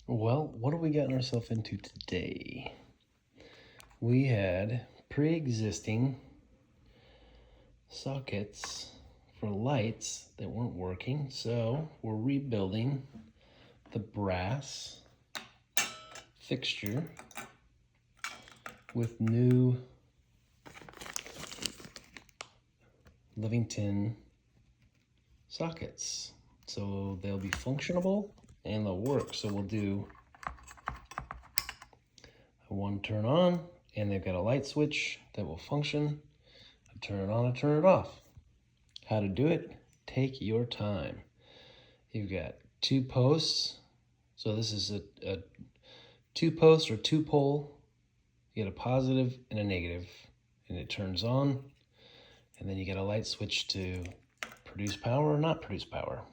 Well, what have we gotten ourselves into today? We had pre-existing sockets for lights that weren't working, so we're rebuilding the brass fixture with new living tin sockets. So they'll be functionable and they'll work. So we'll do one turn on, and they've got a light switch that will function. I turn it on, I turn it off. How to do it? Take your time. You've got two posts. So this is a two post or two pole. You get a positive and a negative, and it turns on. And then you get a light switch to produce power or not produce power.